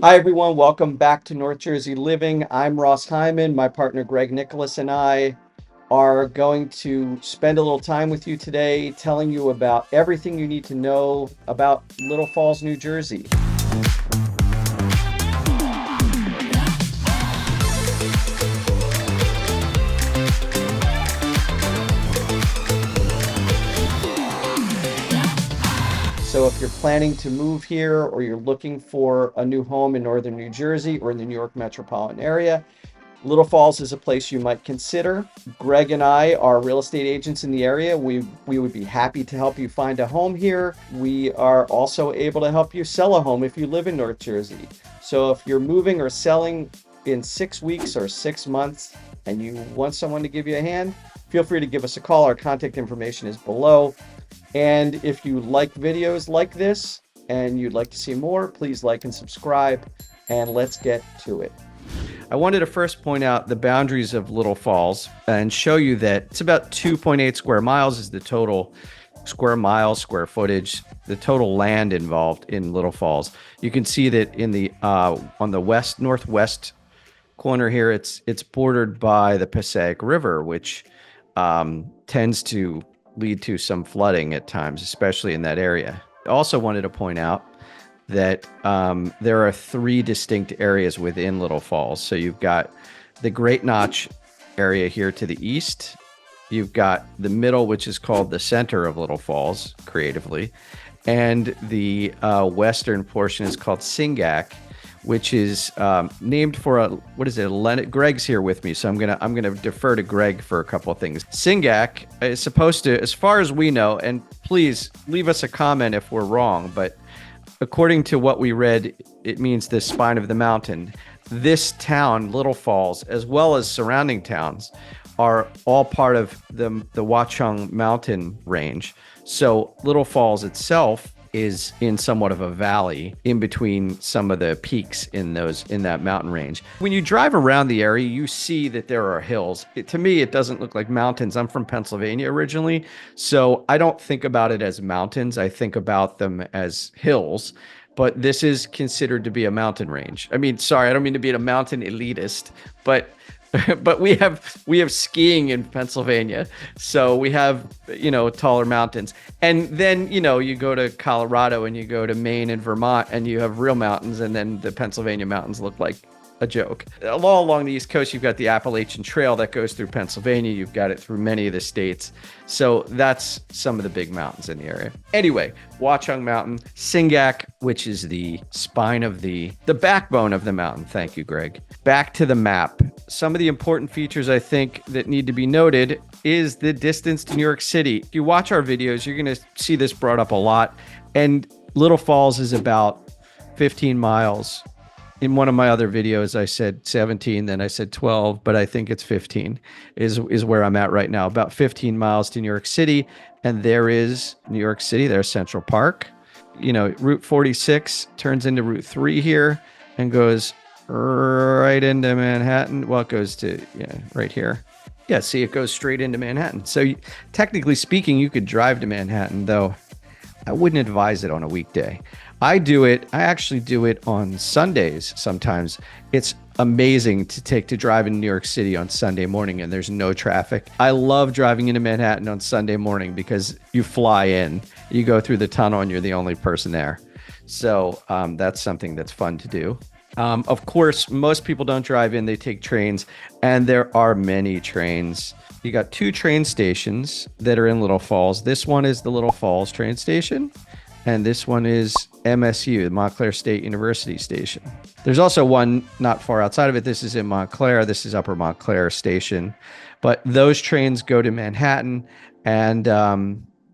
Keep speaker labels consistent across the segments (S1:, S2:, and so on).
S1: Hi, everyone. Welcome back to North Jersey Living. I'm Ross Hyman. My partner Greg Nicholas and I are going to spend a little time with you today telling you about everything you need to know about Little Falls, New Jersey. So if you're planning to move here or you're looking for a new home in northern New Jersey or in the New York metropolitan area, Little Falls is a place you might consider. Greg and I are real estate agents in the area. We would be happy to help you find a home here. We are also able to help you sell a home if you live in North Jersey. So if you're moving or selling in 6 weeks or 6 months and you want someone to give you a hand, feel free to give us a call. Our contact information is below. And if you like videos like this and you'd like to see more, please like and subscribe, and let's get to it. I wanted to first point out the boundaries of Little Falls and show you that it's about 2.8 square miles is the total square miles, square footage, the total land involved in Little Falls. You can see that in the on the northwest corner here, it's bordered by the Passaic River, which tends to lead to some flooding at times, especially in that area. I also wanted to point out that there are three distinct areas within Little Falls. So you've got the Great Notch area here to the east. You've got the middle, which is called the center of Little Falls, creatively. And the western portion is called Singac, which is named for Greg's here with me, so I'm gonna defer to Greg for a couple of things. Singac is supposed to, as far as we know, and please leave us a comment if we're wrong, but according to what we read, it means the spine of the mountain. This town, Little Falls, as well as surrounding towns, are all part of the Watchung mountain range. So Little Falls itself is in somewhat of a valley in between some of the peaks in that mountain range. When you drive around the area, you see that there are hills. To me, it doesn't look like mountains. I'm from Pennsylvania originally, so I don't think about it as mountains. I think about them as hills. But this is considered to be a mountain range. I mean, sorry, I don't mean to be a mountain elitist, but but we have skiing in Pennsylvania, so we have taller mountains. And then you go to Colorado and you go to Maine and Vermont and you have real mountains, and then the Pennsylvania mountains look like a joke. All along the East Coast, you've got the Appalachian Trail that goes through Pennsylvania. You've got it through many of the states. So that's some of the big mountains in the area. Anyway, Watchung Mountain, Singac, which is the spine of the backbone of the mountain. Thank you, Greg. Back to the map. Some of the important features I think that need to be noted is the distance to New York City. If you watch our videos, you're going to see this brought up a lot. And Little Falls is about 15 miles. In one of my other videos, I said 17, then I said 12, but I think it's 15 is where I'm at right now. About 15 miles to New York City. And there is New York City. There's Central Park. Route 46 turns into Route 3 here and goes right into Manhattan. Well, it goes to, right here. Yeah, see, it goes straight into Manhattan. So technically speaking, you could drive to Manhattan, though I wouldn't advise it on a weekday. I actually do it on Sundays sometimes. It's amazing to drive in New York City on Sunday morning and there's no traffic. I love driving into Manhattan on Sunday morning because you fly in, you go through the tunnel and you're the only person there. So that's something that's fun to do. Of course, most people don't drive in, they take trains, and there are many trains. You got two train stations that are in Little Falls. This one is the Little Falls train station, and this one is MSU, the Montclair State University station. There's also one not far outside of it. This is in Montclair. This is Upper Montclair Station. But those trains go to Manhattan, and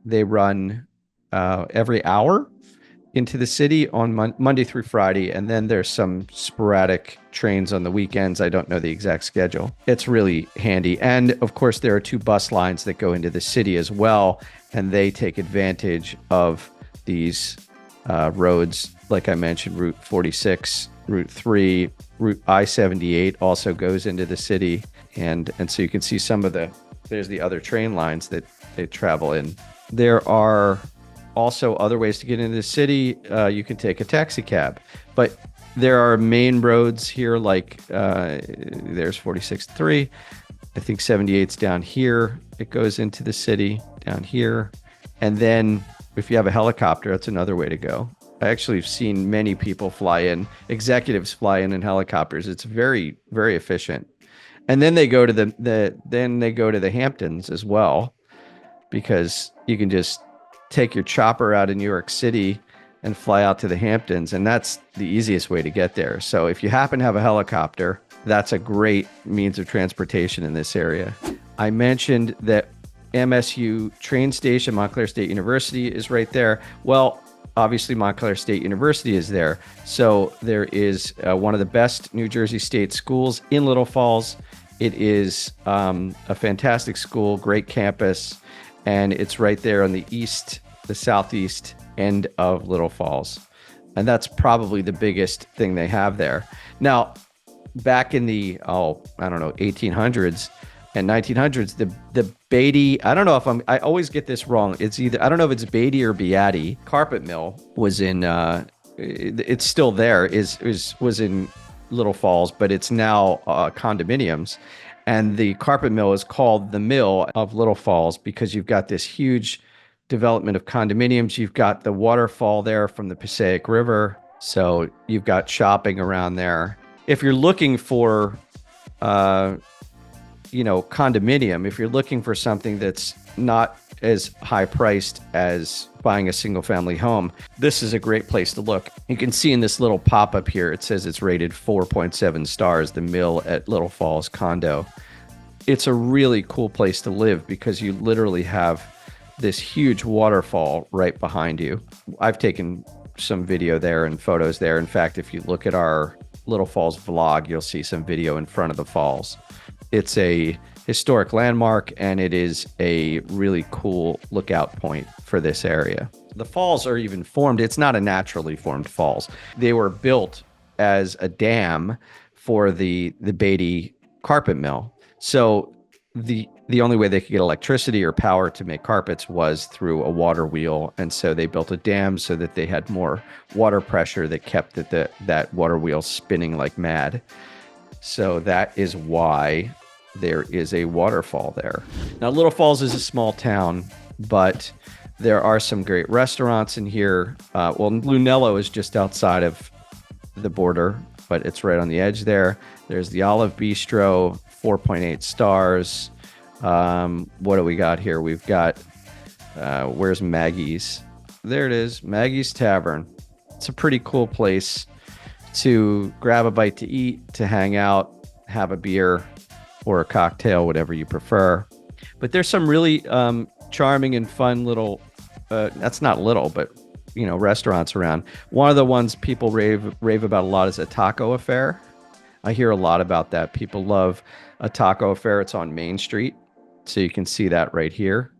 S1: they run every hour into the city on Monday through Friday. And then there's some sporadic trains on the weekends. I don't know the exact schedule. It's really handy. And of course, there are two bus lines that go into the city as well, and they take advantage of these roads. Like I mentioned, Route 46, Route 3, Route I-78 also goes into the city. And so you can see there's the other train lines that they travel in. There are also other ways to get into the city. You can take a taxi cab, but There are main roads here, like there's 46-3. I think 78's down here. It goes into the city down here. And then if you have a helicopter, that's another way to go. I actually have seen many people fly in, executives fly in helicopters. It's very, very efficient. And then they go to the Hamptons as well, because you can just take your chopper out of New York City and fly out to the Hamptons, and that's the easiest way to get there. So if you happen to have a helicopter, that's a great means of transportation in this area. I mentioned that MSU train station, Montclair State University, is right there. Well, obviously Montclair State University is there. So there is one of the best New Jersey State schools in Little Falls. It is a fantastic school, great campus, and it's right there on the southeast end of Little Falls. And that's probably the biggest thing they have there. Now, back in the, 1800s and 1900s, the Beatty, I don't know if I always get this wrong. It's either, I don't know if it's Beatty or Beatty carpet mill was in, it's still there, was in Little Falls, but it's now condominiums. And the carpet mill is called the Mill of Little Falls because you've got this huge development of condominiums. You've got the waterfall there from the Passaic River. So you've got shopping around there. If you're looking for, condominium, if you're looking for something that's not as high priced as buying a single family home, this is a great place to look. You can see in this little pop-up here, it says it's rated 4.7 stars, the Mill at Little Falls condo. It's a really cool place to live because you literally have this huge waterfall right behind you. I've taken some video there and photos there. In fact, if you look at our Little Falls vlog, you'll see some video in front of the falls. It's a historic landmark, and it is a really cool lookout point for this area. The falls are even formed. It's not a naturally formed falls. They were built as a dam for the Beatty carpet mill. So the only way they could get electricity or power to make carpets was through a water wheel. And so they built a dam so that they had more water pressure that kept that water wheel spinning like mad. So that is why there is a waterfall there. Now, Little Falls is a small town, but there are some great restaurants in here. Lunello is just outside of the border, but it's right on the edge there. There's the Olive Bistro, 4.8 stars. What do we got here? We've got, where's Maggie's? There it is, Maggie's Tavern. It's a pretty cool place to grab a bite to eat, to hang out, have a beer or a cocktail, whatever you prefer. But there's some really charming and fun little, that's not little, but restaurants around. One of the ones people rave about a lot is a taco affair. I hear a lot about that. People love a taco affair. It's on Main Street. So you can see that right here.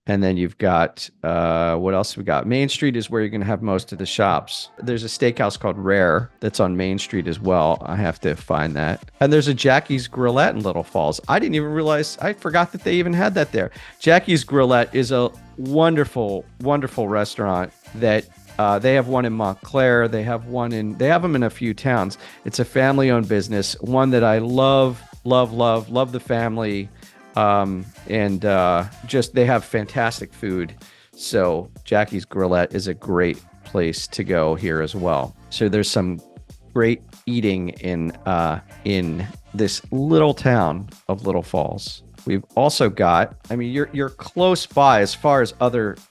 S1: And then you've got, what else we got? Main Street is where you're going to have most of the shops. There's a steakhouse called Rare that's on Main Street as well. I have to find that. And there's a Jackie's Grillette in Little Falls. I didn't even realize, I forgot that they even had that there. Jackie's Grillette is a wonderful, wonderful restaurant that they have one in Montclair. They have them in a few towns. It's a family-owned business, one that I love the family. Just they have fantastic food. So Jackie's Grillette is a great place to go here as well. So there's some great eating in this little town of Little Falls. We've also got, you're close by as far as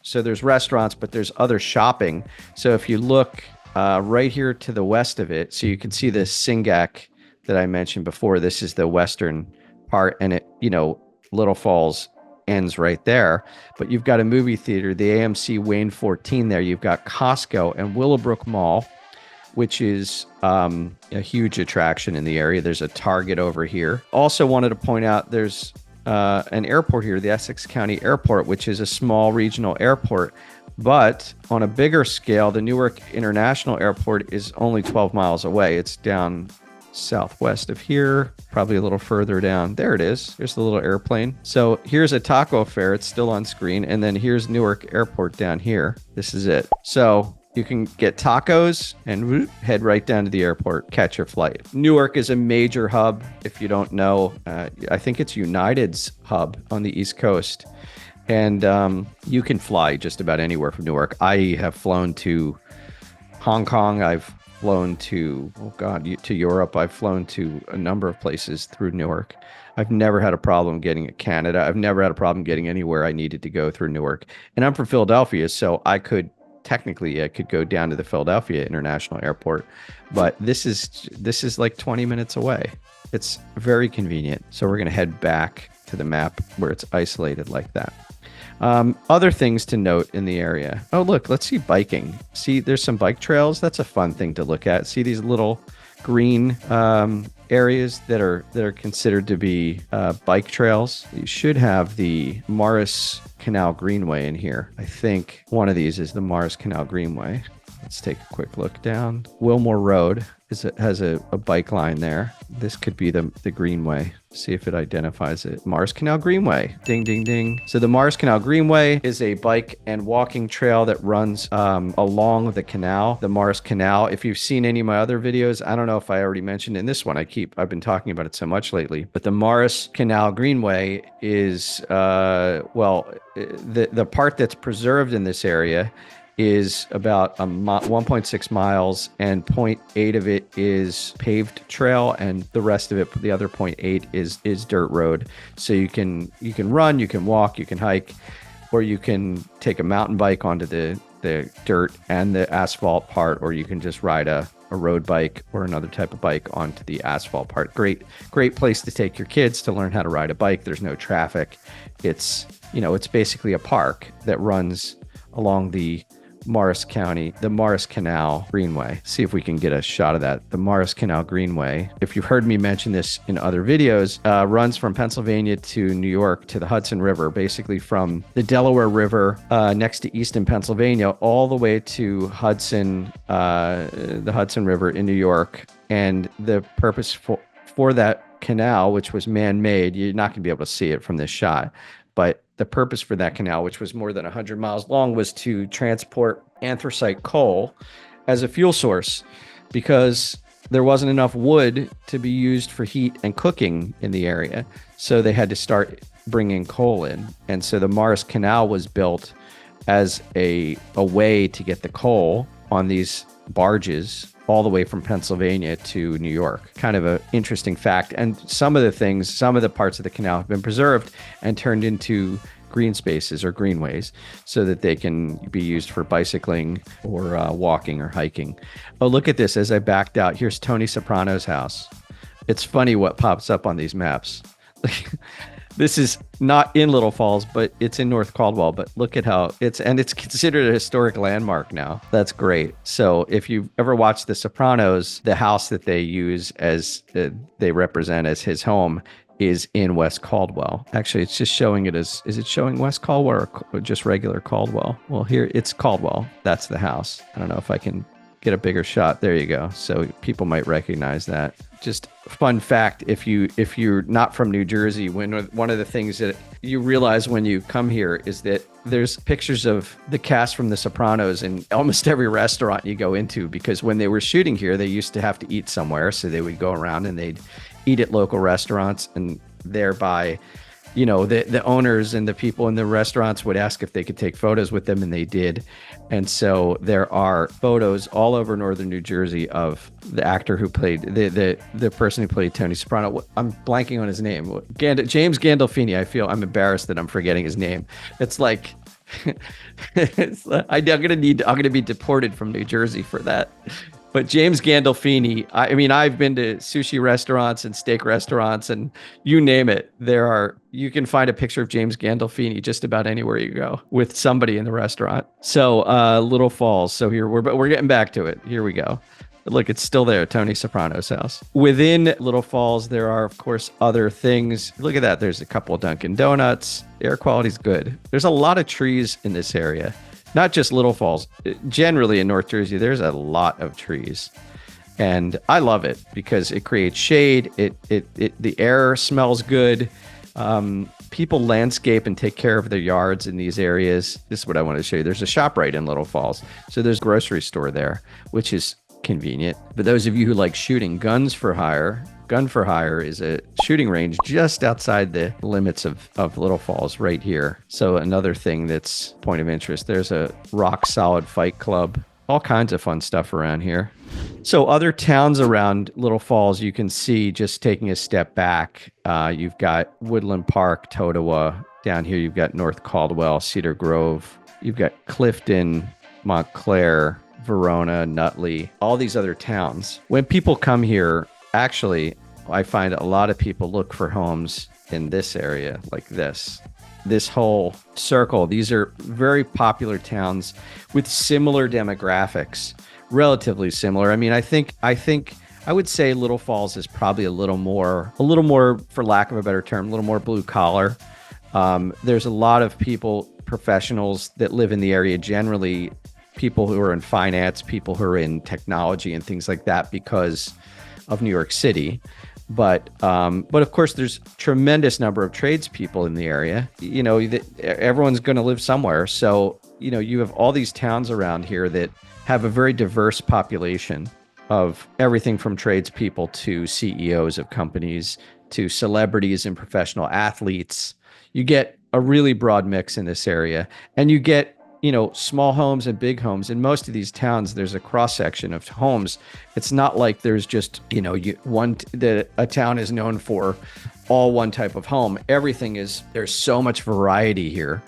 S1: so there's restaurants, but there's other shopping. So if you look right here to the west of it, so you can see the Singak that I mentioned before. This is the western part, and it, Little Falls ends right there, but you've got a movie theater, the AMC Wayne 14 there. You've got Costco and Willowbrook Mall, which is a huge attraction in the area. There's a Target over here. Also wanted to point out there's an airport here, the Essex County Airport, which is a small regional airport, but on a bigger scale, the Newark International Airport is only 12 miles away. It's down southwest of here, probably a little further down. There it is. There's the little airplane. So here's a taco fair. It's still on screen. And then here's Newark Airport down here. This is it. So You can get tacos and head right down to the airport, catch your flight. Newark is a major hub. If you don't know, I think it's United's hub on the East Coast. And you can fly just about anywhere from Newark. I have flown to Hong Kong. I've flown to, to Europe. I've flown to a number of places through Newark. I've never had a problem getting to Canada. I've never had a problem getting anywhere I needed to go through Newark. And I'm from Philadelphia, so I could go down to the Philadelphia International Airport, but this is like 20 minutes away. It's very convenient. So we're going to head back to the map where it's isolated like that. Other things to note in the area. Oh, look, let's see biking. See, there's some bike trails. That's a fun thing to look at. See these little green areas that are considered to be bike trails. You should have the Morris Canal Greenway in here. I think one of these is the Morris Canal Greenway. Let's take a quick look down. Wilmore Road has a bike line there. This could be the Greenway. See if it identifies it. Morris Canal Greenway. Ding, ding, ding. So the Morris Canal Greenway is a bike and walking trail that runs along the canal, the Morris Canal. If you've seen any of my other videos, I don't know if I already mentioned in this one. I've been talking about it so much lately. But the Morris Canal Greenway is, the part that's preserved in this area is about 1.6 miles, and 0.8 of it is paved trail, and the rest of it, the other 0.8 is dirt road. So you can run, you can walk, you can hike, or you can take a mountain bike onto the dirt and the asphalt part, or you can just ride a road bike or another type of bike onto the asphalt part. Great place to take your kids to learn how to ride a bike. There's no traffic. It's basically a park that runs along the Morris Canal Greenway. See if we can get a shot of that. The Morris Canal Greenway, if you've heard me mention this in other videos, runs from Pennsylvania to New York to the Hudson River, basically from the Delaware River next to Easton, Pennsylvania, all the way to the Hudson River in New York. And the purpose for that canal, which was man-made, you're not going to be able to see it from this shot, but the purpose for that canal, which was more than 100 miles long, was to transport anthracite coal as a fuel source, because there wasn't enough wood to be used for heat and cooking in the area. So they had to start bringing coal in. And so the Morris Canal was built as a way to get the coal on these barges all the way from Pennsylvania to New York. Kind of an interesting fact. And some of the parts of the canal have been preserved and turned into green spaces or greenways so that they can be used for bicycling or walking or hiking. Oh, look at this. As I backed out, here's Tony Soprano's house. It's funny what pops up on these maps. This is not in Little Falls, but it's in North Caldwell. But look at how it's considered a historic landmark now. That's great. So if you've ever watched The Sopranos, the house that they use as they represent as his home is in West Caldwell. Actually, it's just showing it as, is it showing West Caldwell or just regular Caldwell? Well, here it's Caldwell. That's the house. I don't know if I can get a bigger shot. There you go. So people might recognize that. Just fun fact, if you're not from New Jersey, one of the things that you realize when you come here is that there's pictures of the cast from The Sopranos in almost every restaurant you go into, because when they were shooting here, they used to have to eat somewhere. So they would go around and they'd eat at local restaurants, and thereby, the owners and the people in the restaurants would ask if they could take photos with them, and they did. And so there are photos all over northern New Jersey of the actor who played the person who played Tony Soprano. I'm blanking on his name. James Gandolfini. I'm embarrassed that I'm forgetting his name. It's like I'm gonna be deported from New Jersey for that. But James Gandolfini, I've been to sushi restaurants and steak restaurants and you name it. You can find a picture of James Gandolfini just about anywhere you go with somebody in the restaurant. So Little Falls. So here we're getting back to it. Here we go. Look, it's still there, Tony Soprano's house. Within Little Falls, there are, of course, other things. Look at that. There's a couple of Dunkin' Donuts. Air quality's good. There's a lot of trees in this area. Not just Little Falls. Generally in North Jersey, there's a lot of trees. And I love it because it creates shade. The air smells good.
S2: People landscape and take care of their yards in these areas. This is what I want to show you. There's a ShopRite in Little Falls. So there's a grocery store there, which is convenient. But those of you who like shooting, Guns for Hire, Gun for Hire is a shooting range just outside the limits of Little Falls right here. So another thing that's point of interest. There's a rock solid fight club. All kinds of fun stuff around here. So other towns around Little Falls, you can see just taking a step back. You've got Woodland Park, Totowa. Down here, you've got North Caldwell, Cedar Grove. You've got Clifton, Montclair, Verona, Nutley, all these other towns. When people come here, actually, I find a lot of people look for homes in this area like this. This whole circle, these are very popular towns with similar demographics, relatively similar. I mean, I think I would say Little Falls is probably a little more, for lack of a better term, a little more blue collar. There's a lot of people, professionals that live in the area, generally people who are in finance, people who are in technology and things like that because of New York City. But of course, there's tremendous number of tradespeople in the area. You know, everyone's going to live somewhere. So, you know, you have all these towns around here that have a very diverse population of everything from tradespeople to CEOs of companies to celebrities and professional athletes. You get a really broad mix in this area, and you get, you know, small homes and big homes. In most of these towns, there's a cross section of homes. It's not like there's just, you know, a town is known for all one type of home. Everything is, there's so much variety here.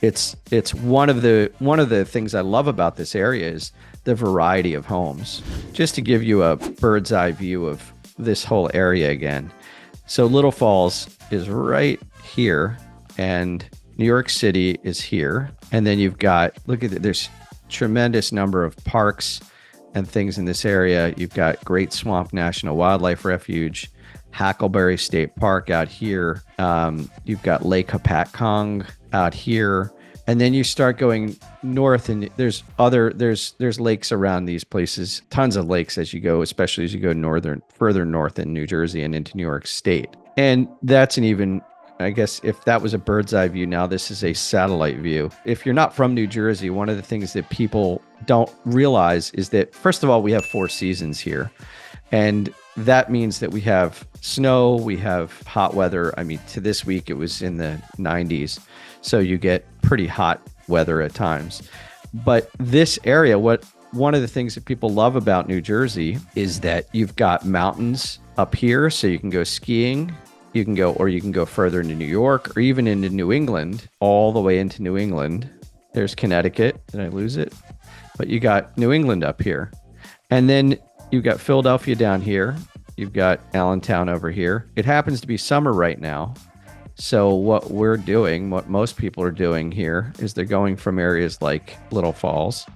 S2: It's one of the things I love about this area is the variety of homes. Just to give you a bird's eye view of this whole area again. So Little Falls is right here, and New York City is here. And then you've got, look at it, there's tremendous number of parks and things in this area. You've got Great Swamp National Wildlife Refuge, Hackleberry State Park out here. You've got Lake Hopatcong out here. And then you start going north, and there's lakes around these places, tons of lakes as you go, especially as you go further north in New Jersey and into New York State. And that's an even, I guess if that was a bird's eye view, now this is a satellite view. If you're not from New Jersey, one of the things that people don't realize is that, first of all, we have 4 seasons here. And that means that we have snow, we have hot weather. I mean, to this week, it was in the 90s. So you get pretty hot weather at times. But this area, one of the things that people love about New Jersey is that you've got mountains up here, so you can go skiing. You can go further into New York or even into New England, all the way into New England. There's Connecticut. Did I lose it? But you got New England up here. And then you've got Philadelphia down here. You've got Allentown over here. It happens to be summer right now. So what we're doing, what most people are doing here, is they're going from areas like Little Falls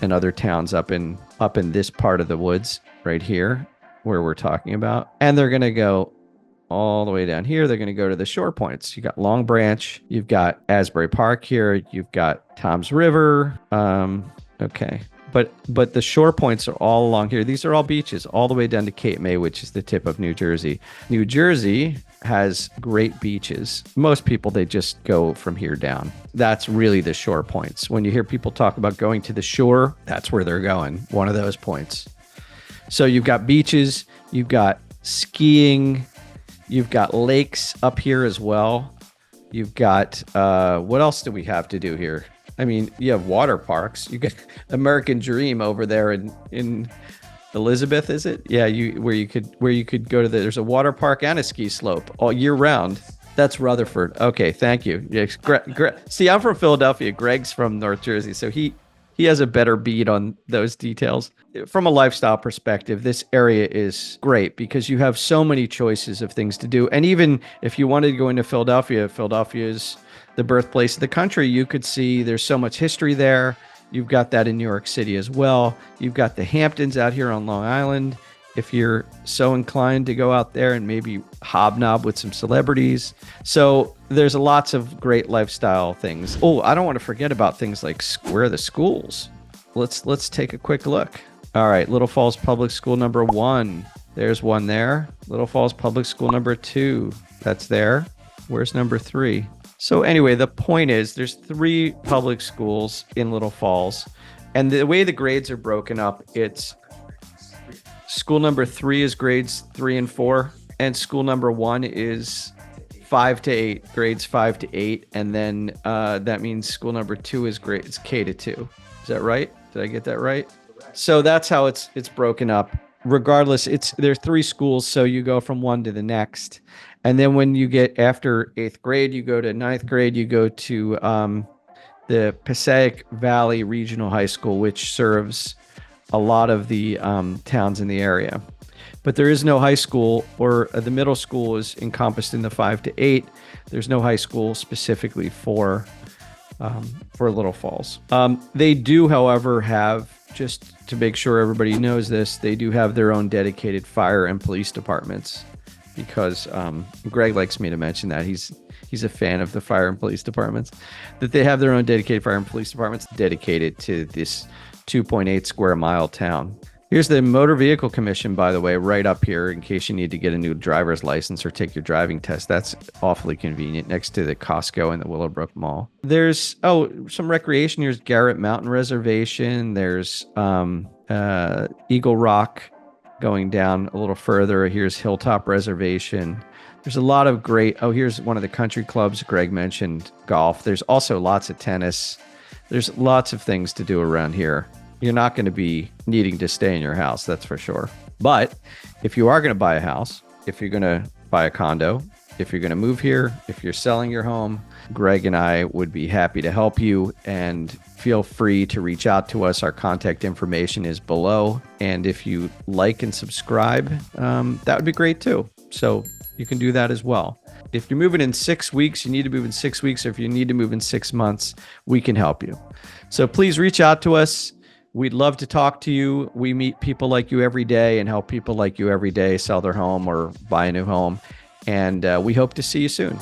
S2: and other towns up in this part of the woods right here where we're talking about. And they're going to go all the way down here. They're going to go to the shore points. You got Long Branch, you've got Asbury Park here, you've got Tom's River. Okay. But the shore points are all along here. These are all beaches all the way down to Cape May, which is the tip of New Jersey. New Jersey has great beaches. Most people, they just go from here down. That's really the shore points. When you hear people talk about going to the shore, that's where they're going, one of those points. So you've got beaches, you've got skiing, you've got lakes up here as well. You've got, what else do we have to do here? I mean, you have water parks. You got American Dream over there in Elizabeth, is it? Yeah, where you could go to there's a water park and a ski slope all year round. That's Rutherford. Okay, thank you. Yes, see, I'm from Philadelphia. Greg's from North Jersey, so he has a better beat on those details. From a lifestyle perspective, this area is great because you have so many choices of things to do. And even if you wanted to go into Philadelphia, Philadelphia is the birthplace of the country. You could see there's so much history there. You've got that in New York City as well. You've got the Hamptons out here on Long Island. If you're so inclined to go out there and maybe hobnob with some celebrities. So there's lots of great lifestyle things. Oh, I don't want to forget about things like where are the schools? Let's take a quick look. All right, Little Falls Public School number 1. There's one there. Little Falls Public School number 2. That's there. Where's number 3? So anyway, the point is there's 3 public schools in Little Falls. And the way the grades are broken up, it's school number 3 is grades 3 and 4, and school number 1 is 5 to 8, grades 5 to 8, and then that means school number 2 is grades K to 2. Is that right? Did I get that right? So that's how it's broken up. Regardless, there's 3 schools, so you go from one to the next, and then when you get after 8th grade, you go to 9th grade, you go to the Passaic Valley Regional High School, which serves a lot of the towns in the area. But there is no high school, or the middle school is encompassed in the 5 to 8. There's no high school specifically for Little Falls. They do, however, have, just to make sure everybody knows this, they do have their own dedicated fire and police departments, because Greg likes me to mention that. He's a fan of the fire and police departments, that they have their own dedicated fire and police departments dedicated to this 2.8 square mile town. Here's the Motor Vehicle Commission, by the way, right up here in case you need to get a new driver's license or take your driving test. That's awfully convenient, next to the Costco and the Willowbrook Mall. There's, some recreation. Here's Garrett Mountain Reservation. There's Eagle Rock going down a little further. Here's Hilltop Reservation. There's a lot of great, here's one of the country clubs. Greg mentioned golf. There's also lots of tennis. There's lots of things to do around here. You're not going to be needing to stay in your house, that's for sure. But if you are going to buy a house, if you're going to buy a condo, if you're going to move here, if you're selling your home, Greg and I would be happy to help you, and feel free to reach out to us. Our contact information is below. And if you like and subscribe, that would be great too. So you can do that as well. If you're moving in 6 weeks, you need to move in 6 weeks, or if you need to move in 6 months, we can help you. So please reach out to us. We'd love to talk to you. We meet people like you every day and help people like you every day sell their home or buy a new home. And we hope to see you soon.